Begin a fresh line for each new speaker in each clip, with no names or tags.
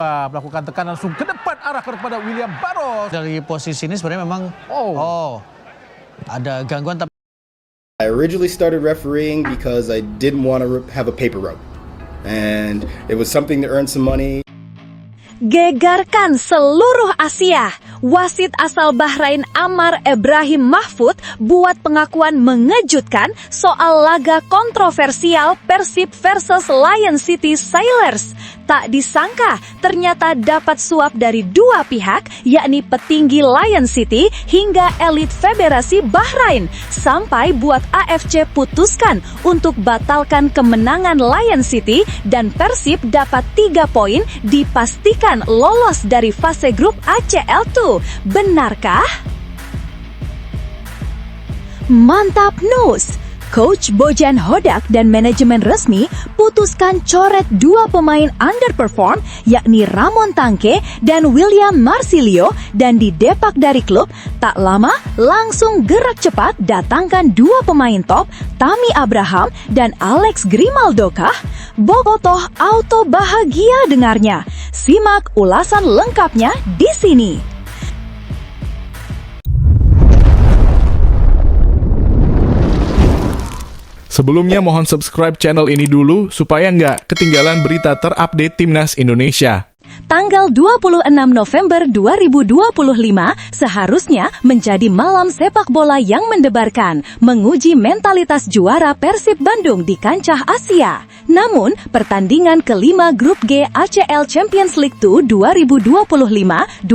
Melakukan tekanan langsung ke depan arah kepada William Barros.
Dari posisi ini sebenarnya memang ada gangguan.
I originally started refereeing because I didn't want to have a paper route, and it was something to earn some money.
Gegarkan seluruh Asia. Wasit asal Bahrain Ammar Ebrahim Mahfoud buat pengakuan mengejutkan soal laga kontroversial Persib versus Lion City Sailors. Tak disangka ternyata dapat suap dari dua pihak, yakni petinggi Lion City hingga elit Federasi Bahrain, sampai buat AFC putuskan untuk batalkan kemenangan Lion City dan Persib dapat 3 poin, dipastikan lolos dari fase grup ACL2. Benarkah? Mantap news! Coach Bojan Hodak dan manajemen resmi putuskan coret dua pemain underperform, yakni Ramon Tangke dan William Marsilio, dan didepak dari klub. Tak lama langsung gerak cepat datangkan dua pemain top, Tammy Abraham dan Alex Grimaldo kah? Bobotoh auto bahagia dengarnya. Simak ulasan lengkapnya di sini.
Sebelumnya mohon subscribe channel ini dulu supaya nggak ketinggalan berita terupdate Timnas Indonesia.
Tanggal 26 November 2025 seharusnya menjadi malam sepak bola yang mendebarkan, menguji mentalitas juara Persib Bandung di kancah Asia. Namun, pertandingan kelima Grup G ACL Champions League 2 2025-26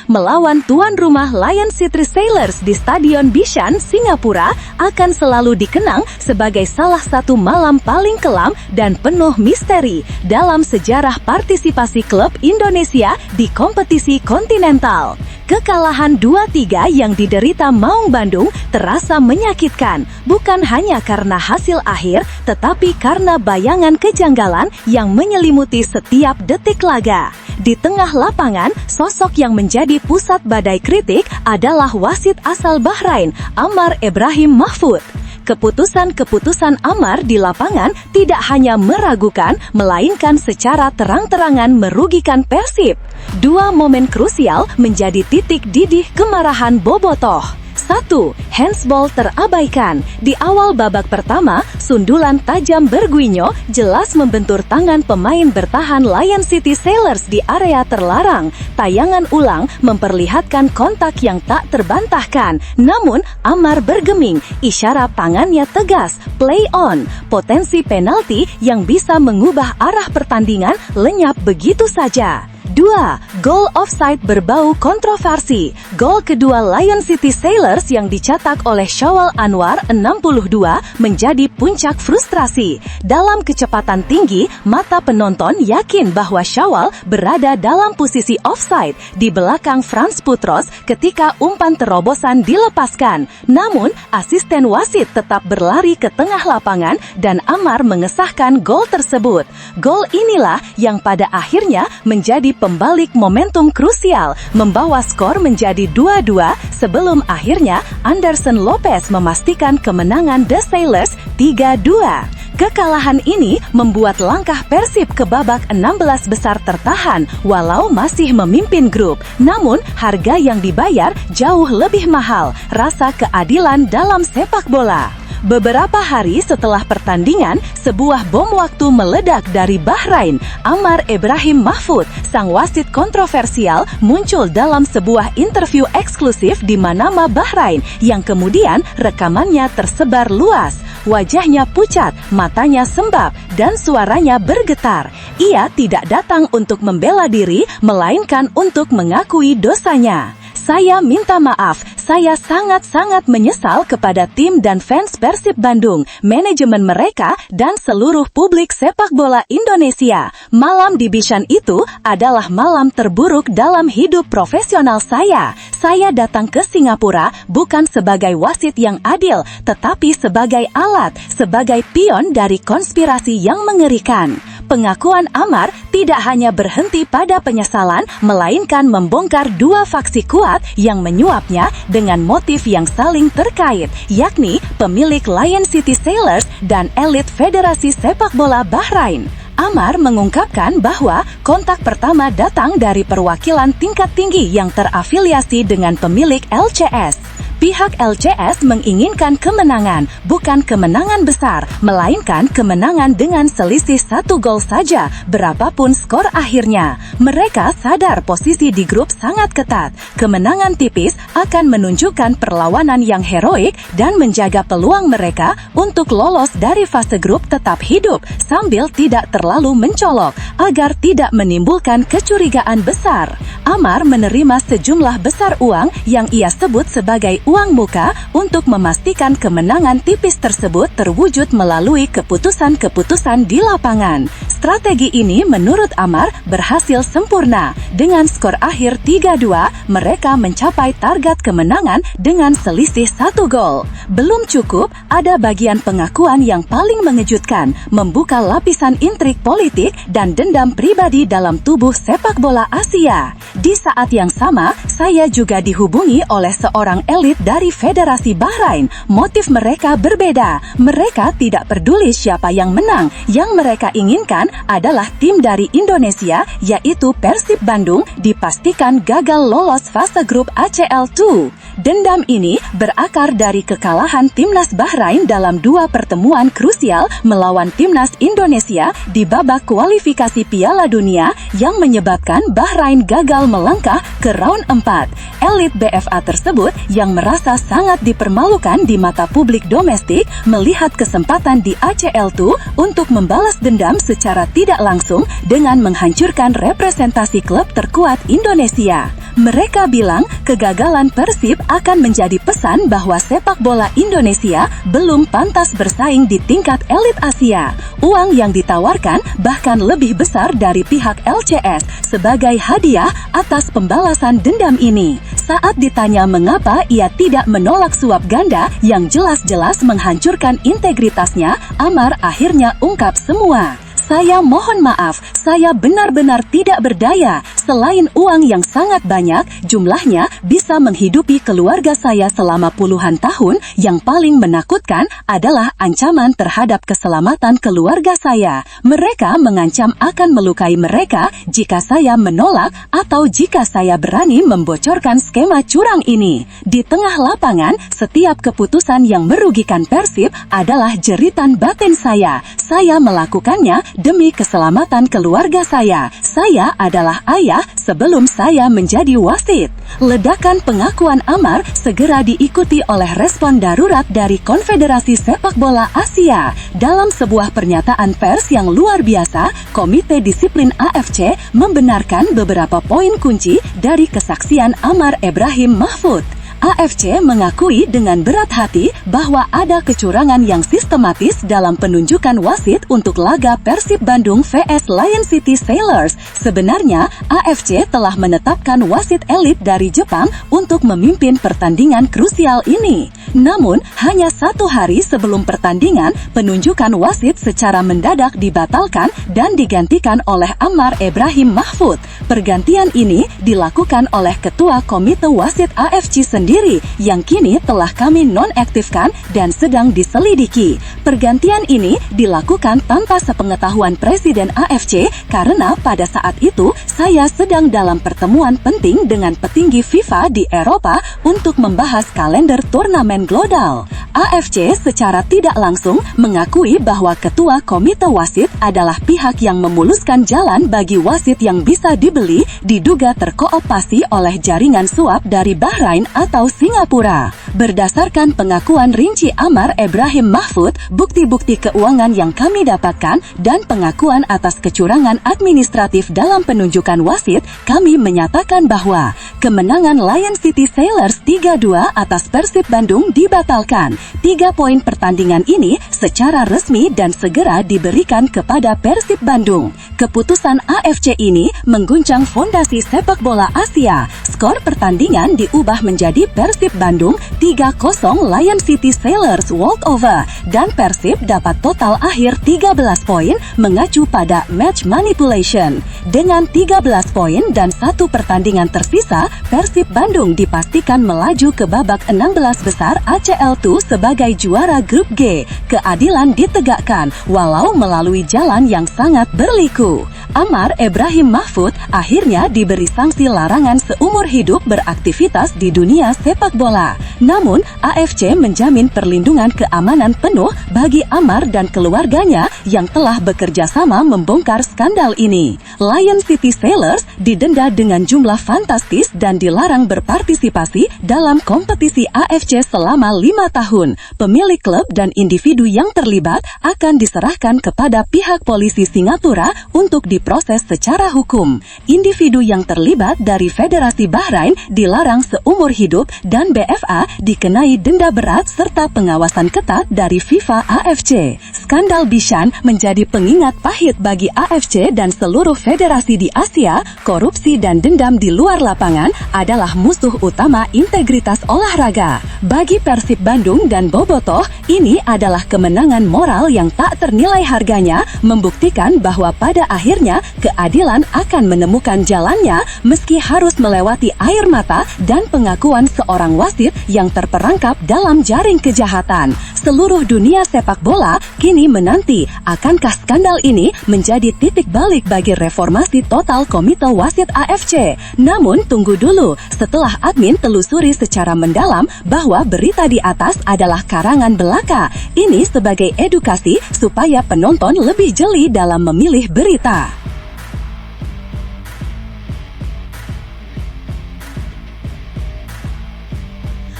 melawan tuan rumah Lion City Sailors di Stadion Bishan, Singapura akan selalu dikenang sebagai salah satu malam paling kelam dan penuh misteri dalam sejarah partisipasi klub Indonesia di kompetisi kontinental. Kekalahan 2-3 yang diderita Maung Bandung terasa menyakitkan, bukan hanya karena hasil akhir, tetapi karena bayangan kejanggalan yang menyelimuti setiap detik laga. Di tengah lapangan, sosok yang menjadi pusat badai kritik adalah wasit asal Bahrain, Ammar Ebrahim Mahfoud. Keputusan-keputusan Ammar di lapangan tidak hanya meragukan, melainkan secara terang-terangan merugikan Persib. Dua momen krusial menjadi titik didih kemarahan bobotoh. 1. Handsball terabaikan. Di awal babak pertama, sundulan tajam Berguinho jelas membentur tangan pemain bertahan Lion City Sailors di area terlarang. Tayangan ulang memperlihatkan kontak yang tak terbantahkan. Namun, Ammar bergeming, isyarat tangannya tegas, play on. Potensi penalti yang bisa mengubah arah pertandingan lenyap begitu saja. 2. Gol offside berbau kontroversi. Gol kedua Lion City Sailors yang dicetak oleh Syawal Anwar 62 menjadi puncak frustrasi. Dalam kecepatan tinggi, mata penonton yakin bahwa Syawal berada dalam posisi offside di belakang Frans Putros ketika umpan terobosan dilepaskan. Namun, asisten wasit tetap berlari ke tengah lapangan dan Ammar mengesahkan gol tersebut. Gol inilah yang pada akhirnya menjadi pembalik momentum krusial, membawa skor menjadi 2-2 sebelum akhirnya Anderson Lopez memastikan kemenangan The Sailors 3-2. Kekalahan ini membuat langkah Persib ke babak 16 besar tertahan walau masih memimpin grup. Namun, harga yang dibayar jauh lebih mahal, rasa keadilan dalam sepak bola. Beberapa hari setelah pertandingan, sebuah bom waktu meledak dari Bahrain. Ammar Ebrahim Mahfoud, sang wasit kontroversial, muncul dalam sebuah interview eksklusif di Manama, Bahrain, yang kemudian rekamannya tersebar luas. Wajahnya pucat, matanya sembab, dan suaranya bergetar. Ia tidak datang untuk membela diri, melainkan untuk mengakui dosanya. Saya minta maaf, saya sangat-sangat menyesal kepada tim dan fans Persib Bandung, manajemen mereka, dan seluruh publik sepak bola Indonesia. Malam di Bishan itu adalah malam terburuk dalam hidup profesional saya. Saya datang ke Singapura bukan sebagai wasit yang adil, tetapi sebagai alat, sebagai pion dari konspirasi yang mengerikan. Pengakuan Ammar tidak hanya berhenti pada penyesalan, melainkan membongkar dua faksi kuat yang menyuapnya dengan motif yang saling terkait, yakni pemilik Lion City Sailors dan elit Federasi Sepak Bola Bahrain. Amar mengungkapkan bahwa kontak pertama datang dari perwakilan tingkat tinggi yang terafiliasi dengan pemilik LCS. Pihak LCS menginginkan kemenangan, bukan kemenangan besar, melainkan kemenangan dengan selisih 1 gol saja, berapapun skor akhirnya. Mereka sadar posisi di grup sangat ketat. Kemenangan tipis akan menunjukkan perlawanan yang heroik dan menjaga peluang mereka untuk lolos dari fase grup tetap hidup, sambil tidak terlalu mencolok, agar tidak menimbulkan kecurigaan besar. Amar menerima sejumlah besar uang yang ia sebut sebagai uang muka untuk memastikan kemenangan tipis tersebut terwujud melalui keputusan-keputusan di lapangan. Strategi ini menurut Amar berhasil sempurna. Dengan skor akhir 3-2, mereka mencapai target kemenangan dengan selisih 1 gol. Belum cukup, ada bagian pengakuan yang paling mengejutkan, membuka lapisan intrik politik dan dendam pribadi dalam tubuh sepak bola Asia. Di saat yang sama, saya juga dihubungi oleh seorang elit dari Federasi Bahrain. Motif mereka berbeda. Mereka tidak peduli siapa yang menang. Yang mereka inginkan adalah tim dari Indonesia, yaitu Persib Bandung, dipastikan gagal lolos fase grup ACL2. Dendam ini berakar dari kekalahan Timnas Bahrain dalam 2 pertemuan krusial melawan Timnas Indonesia di babak kualifikasi Piala Dunia yang menyebabkan Bahrain gagal melangkah ke round 4. Elit BFA tersebut yang merasa sangat dipermalukan di mata publik domestik melihat kesempatan di ACL2 untuk membalas dendam secara tidak langsung dengan menghancurkan representasi klub terkuat Indonesia. Mereka bilang kegagalan Persib akan menjadi pesan bahwa sepak bola Indonesia belum pantas bersaing di tingkat elit Asia. Uang yang ditawarkan bahkan lebih besar dari pihak LCS sebagai hadiah atas pembalasan dendam ini. Saat ditanya mengapa ia tidak menolak suap ganda yang jelas-jelas menghancurkan integritasnya, Amar akhirnya ungkap semua. Saya mohon maaf, saya benar-benar tidak berdaya. Selain uang yang sangat banyak, jumlahnya bisa menghidupi keluarga saya selama puluhan tahun. Yang paling menakutkan adalah ancaman terhadap keselamatan keluarga saya. Mereka mengancam akan melukai mereka jika saya menolak atau jika saya berani membocorkan skema curang ini. Di tengah lapangan, setiap keputusan yang merugikan Persib adalah jeritan batin saya. Saya melakukannya demi keselamatan keluarga saya. Saya adalah ayah sebelum saya menjadi wasit. Ledakan pengakuan Amar segera diikuti oleh respon darurat dari Konfederasi Sepak Bola Asia. Dalam sebuah pernyataan pers yang luar biasa, Komite Disiplin AFC membenarkan beberapa poin kunci dari kesaksian Amar Ibrahim Mahfud. AFC mengakui dengan berat hati bahwa ada kecurangan yang sistematis dalam penunjukan wasit untuk laga Persib Bandung vs Lion City Sailors. Sebenarnya, AFC telah menetapkan wasit elit dari Jepang untuk memimpin pertandingan krusial ini. Namun, hanya 1 hari sebelum pertandingan, penunjukan wasit secara mendadak dibatalkan dan digantikan oleh Amar Ibrahim Mahfud. Pergantian ini dilakukan oleh Ketua Komite Wasit AFC sendiri yang kini telah kami nonaktifkan dan sedang diselidiki. Pergantian ini dilakukan tanpa sepengetahuan Presiden AFC karena pada saat itu saya sedang dalam pertemuan penting dengan petinggi FIFA di Eropa untuk membahas kalender turnamen global. AFC secara tidak langsung mengakui bahwa Ketua Komite Wasit adalah pihak yang memuluskan jalan bagi wasit yang bisa dibeli diduga terkooptasi oleh jaringan suap dari Bahrain atau Singapura. Berdasarkan pengakuan rinci Amar Ibrahim Mahfud, bukti-bukti keuangan yang kami dapatkan dan pengakuan atas kecurangan administratif dalam penunjukan wasit, kami menyatakan bahwa kemenangan Lion City Sailors 3-2 atas Persib Bandung dibatalkan. 3 poin pertandingan ini secara resmi dan segera diberikan kepada Persib Bandung. Keputusan AFC ini mengguncang fondasi sepak bola Asia. Skor pertandingan diubah menjadi Persib Bandung 3-0 Lion City Sailors walkover dan Persib dapat total akhir 13 poin mengacu pada match manipulation. Dengan 13 poin dan 1 pertandingan tersisa, Persib Bandung dipastikan melaju ke babak 16 besar ACL2 sebagai juara grup G. Keadilan ditegakkan walau melalui jalan yang sangat berliku. Amar Ibrahim Mahfud akhirnya diberi sanksi larangan seumur hidup beraktivitas di dunia sepak bola. Namun, AFC menjamin perlindungan keamanan penuh bagi Amar dan keluarganya yang telah bekerja sama membongkar skandal ini. Lion City Sailors didenda dengan jumlah fantastis dan dilarang berpartisipasi dalam kompetisi AFC selama 5 tahun. Pemilik klub dan individu yang terlibat akan diserahkan kepada pihak polisi Singapura untuk diproses secara hukum. Individu yang terlibat dari Federasi Bahrain dilarang seumur hidup dan BFA dikenai denda berat serta pengawasan ketat dari FIFA AFC. Skandal Bishan menjadi pengingat pahit bagi AFC dan seluruh federasi di Asia. Korupsi dan dendam di luar lapangan adalah musuh utama integritas olahraga. Bagi Persib Bandung dan Bobotoh, ini adalah kemenangan moral yang tak ternilai harganya, membuktikan bahwa pada akhirnya keadilan akan menemukan jalannya meski harus melewati air mata dan pengakuan seorang wasit yang terperangkap dalam jaring kejahatan. Seluruh dunia sepak bola kini menanti akankah skandal ini menjadi titik balik bagi reformasi total komite wasit AFC. Namun tunggu dulu, setelah admin telusuri secara mendalam bahwa berita di atas adalah karangan belaka. Ini sebagai edukasi supaya penonton lebih jeli dalam memilih berita.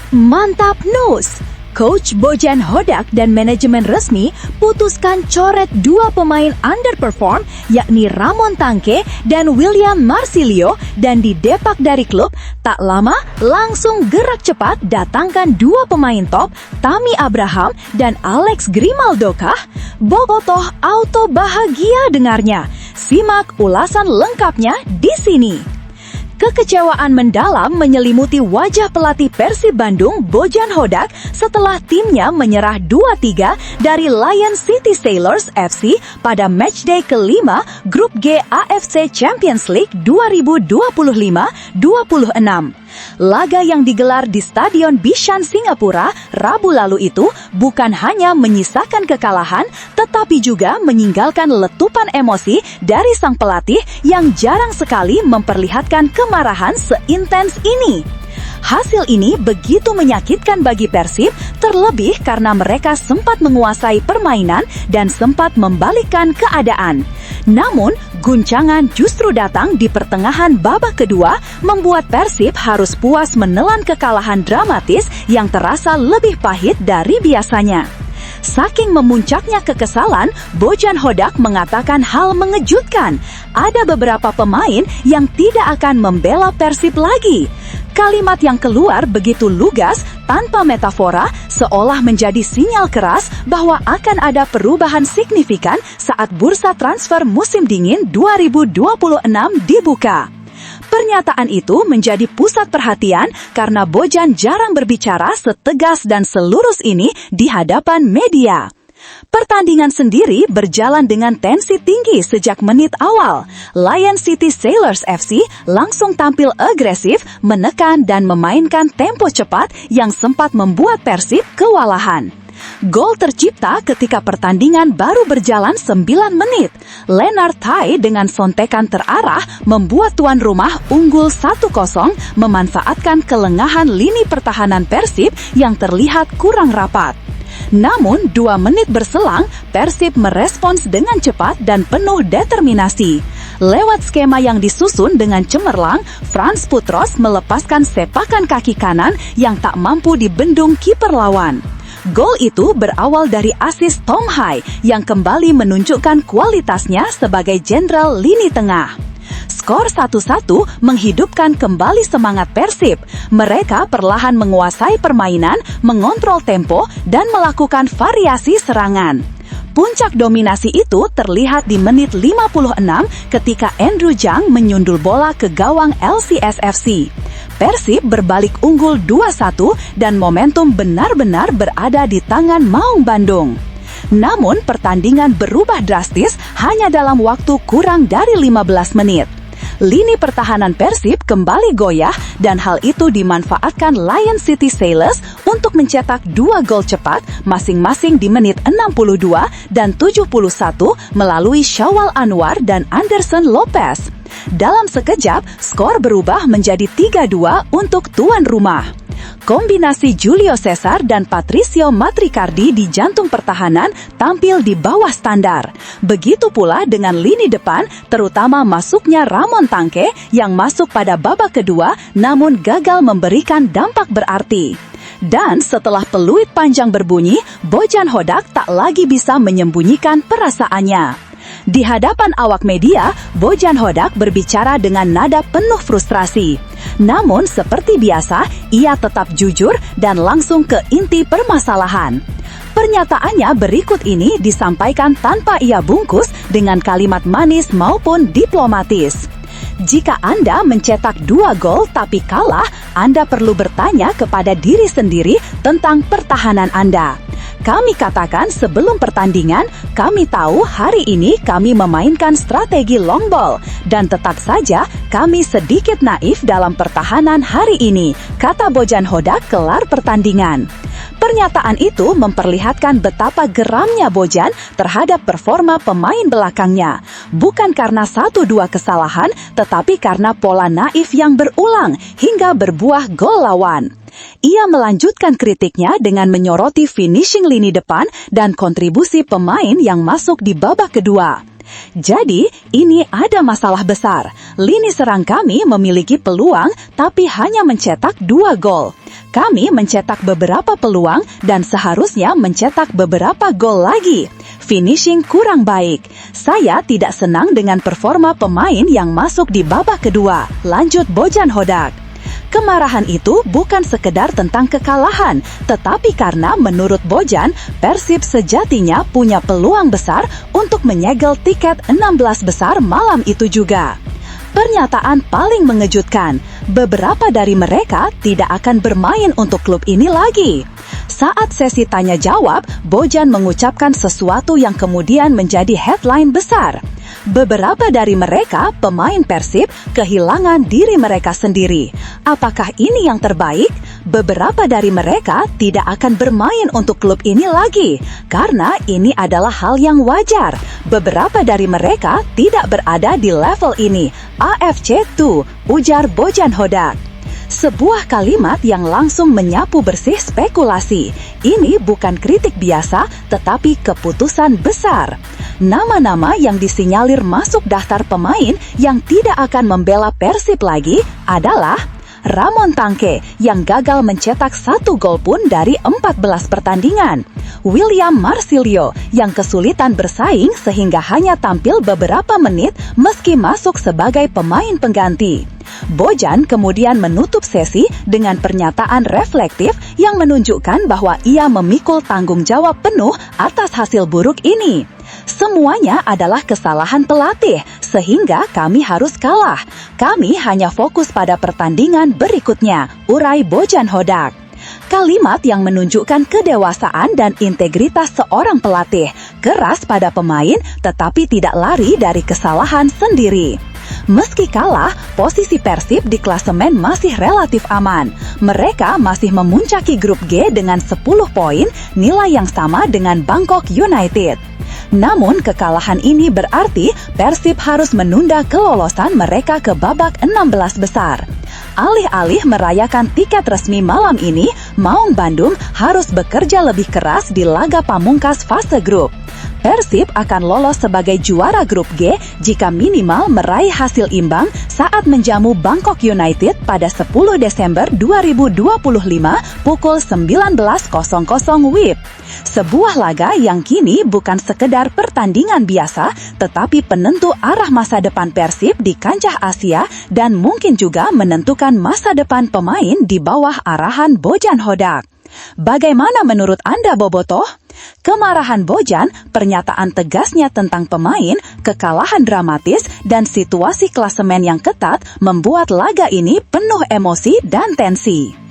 Mantap news! Coach Bojan Hodak dan manajemen resmi putuskan coret 2 pemain underperform yakni Ramon Tangke dan William Marsilio dan didepak dari klub. Tak lama langsung gerak cepat datangkan 2 pemain top, Tammy Abraham dan Alex Grimaldo kah? Bobotoh auto bahagia dengarnya. Simak ulasan lengkapnya di sini. Kekecewaan mendalam menyelimuti wajah pelatih Persib Bandung, Bojan Hodak, setelah timnya menyerah 2-3 dari Lion City Sailors FC pada matchday kelima Grup G AFC Champions League 2025-26. Laga yang digelar di Stadion Bishan, Singapura, Rabu lalu itu bukan hanya menyisakan kekalahan, tetapi juga meninggalkan letupan emosi dari sang pelatih yang jarang sekali memperlihatkan kemarahan seintens ini. Hasil ini begitu menyakitkan bagi Persib, terlebih karena mereka sempat menguasai permainan dan sempat membalikkan keadaan. Namun, guncangan justru datang di pertengahan babak kedua, membuat Persib harus puas menelan kekalahan dramatis yang terasa lebih pahit dari biasanya. Saking memuncaknya kekesalan, Bojan Hodak mengatakan hal mengejutkan. Ada beberapa pemain yang tidak akan membela Persib lagi. Kalimat yang keluar begitu lugas, tanpa metafora, seolah menjadi sinyal keras bahwa akan ada perubahan signifikan saat bursa transfer musim dingin 2026 dibuka. Pernyataan itu menjadi pusat perhatian karena Bojan jarang berbicara setegas dan selurus ini di hadapan media. Pertandingan sendiri berjalan dengan tensi tinggi sejak menit awal. Lion City Sailors FC langsung tampil agresif, menekan dan memainkan tempo cepat yang sempat membuat Persib kewalahan. Gol tercipta ketika pertandingan baru berjalan 9 menit. Lennart Thai dengan sontekan terarah membuat tuan rumah unggul 1-0, memanfaatkan kelengahan lini pertahanan Persib yang terlihat kurang rapat. Namun 2 menit berselang, Persib merespons dengan cepat dan penuh determinasi. Lewat skema yang disusun dengan cemerlang, Frans Putros melepaskan sepakan kaki kanan yang tak mampu dibendung kiper lawan. Gol itu berawal dari asis Tom Hai yang kembali menunjukkan kualitasnya sebagai jenderal lini tengah. Skor 1-1 menghidupkan kembali semangat Persib. Mereka perlahan menguasai permainan, mengontrol tempo, dan melakukan variasi serangan. Puncak dominasi itu terlihat di menit 56 ketika Andrew Zhang menyundul bola ke gawang LCS FC. Persib berbalik unggul 2-1 dan momentum benar-benar berada di tangan Maung Bandung. Namun pertandingan berubah drastis hanya dalam waktu kurang dari 15 menit. Lini pertahanan Persib kembali goyah dan hal itu dimanfaatkan Lion City Sailors untuk mencetak 2 gol cepat masing-masing di menit 62 dan 71 melalui Syawal Anwar dan Anderson Lopez. Dalam sekejap, skor berubah menjadi 3-2 untuk tuan rumah. Kombinasi Julio Cesar dan Patricio Matricardi di jantung pertahanan tampil di bawah standar. Begitu pula dengan lini depan, terutama masuknya Ramon Tangke yang masuk pada babak kedua namun gagal memberikan dampak berarti. Dan setelah peluit panjang berbunyi, Bojan Hodak tak lagi bisa menyembunyikan perasaannya. Di hadapan awak media, Bojan Hodak berbicara dengan nada penuh frustrasi. Namun seperti biasa, ia tetap jujur dan langsung ke inti permasalahan. Pernyataannya berikut ini disampaikan tanpa ia bungkus dengan kalimat manis maupun diplomatis. Jika Anda mencetak 2 gol tapi kalah, Anda perlu bertanya kepada diri sendiri tentang pertahanan Anda. Kami katakan sebelum pertandingan, kami tahu hari ini kami memainkan strategi long ball dan tetap saja kami sedikit naif dalam pertahanan hari ini, kata Bojan Hodak kelar pertandingan. Pernyataan itu memperlihatkan betapa geramnya Bojan terhadap performa pemain belakangnya. Bukan karena 1-2 kesalahan, tetapi karena pola naif yang berulang hingga berbuah gol lawan. Ia melanjutkan kritiknya dengan menyoroti finishing lini depan dan kontribusi pemain yang masuk di babak kedua. Jadi, ini ada masalah besar. Lini serang kami memiliki peluang tapi hanya mencetak 2 gol. Kami mencetak beberapa peluang dan seharusnya mencetak beberapa gol lagi. Finishing kurang baik. Saya tidak senang dengan performa pemain yang masuk di babak kedua, lanjut Bojan Hodak. Kemarahan itu bukan sekedar tentang kekalahan, tetapi karena menurut Bojan, Persib sejatinya punya peluang besar untuk menyegel tiket 16 besar malam itu juga. Pernyataan paling mengejutkan, beberapa dari mereka tidak akan bermain untuk klub ini lagi. Saat sesi tanya jawab, Bojan mengucapkan sesuatu yang kemudian menjadi headline besar. Beberapa dari mereka, pemain Persib, kehilangan diri mereka sendiri. Apakah ini yang terbaik? Beberapa dari mereka tidak akan bermain untuk klub ini lagi, karena ini adalah hal yang wajar. Beberapa dari mereka tidak berada di level ini. AFC 2, ujar Bojan Hodak. Sebuah kalimat yang langsung menyapu bersih spekulasi. Ini bukan kritik biasa, tetapi keputusan besar. Nama-nama yang disinyalir masuk daftar pemain yang tidak akan membela Persib lagi adalah Ramon Tangke yang gagal mencetak 1 gol pun dari 14 pertandingan. William Marsilio yang kesulitan bersaing sehingga hanya tampil beberapa menit meski masuk sebagai pemain pengganti. Bojan kemudian menutup sesi dengan pernyataan reflektif yang menunjukkan bahwa ia memikul tanggung jawab penuh atas hasil buruk ini. Semuanya adalah kesalahan pelatih, sehingga kami harus kalah. Kami hanya fokus pada pertandingan berikutnya, urai Bojan Hodak. Kalimat yang menunjukkan kedewasaan dan integritas seorang pelatih, keras pada pemain tetapi tidak lari dari kesalahan sendiri. Meski kalah, posisi Persib di klasemen masih relatif aman. Mereka masih memuncaki grup G dengan 10 poin, nilai yang sama dengan Bangkok United. Namun kekalahan ini berarti Persib harus menunda kelolosan mereka ke babak 16 besar. Alih-alih merayakan tiket resmi malam ini, Maung Bandung harus bekerja lebih keras di laga pamungkas fase grup. Persib akan lolos sebagai juara grup G jika minimal meraih hasil imbang saat menjamu Bangkok United pada 10 Desember 2025 pukul 19.00 WIB. Sebuah laga yang kini bukan sekedar pertandingan biasa, tetapi penentu arah masa depan Persib di kancah Asia dan mungkin juga menentukan masa depan pemain di bawah arahan Bojan Hodak. Bagaimana menurut Anda, Bobotoh? Kemarahan Bojan, pernyataan tegasnya tentang pemain, kekalahan dramatis, dan situasi klasemen yang ketat membuat laga ini penuh emosi dan tensi.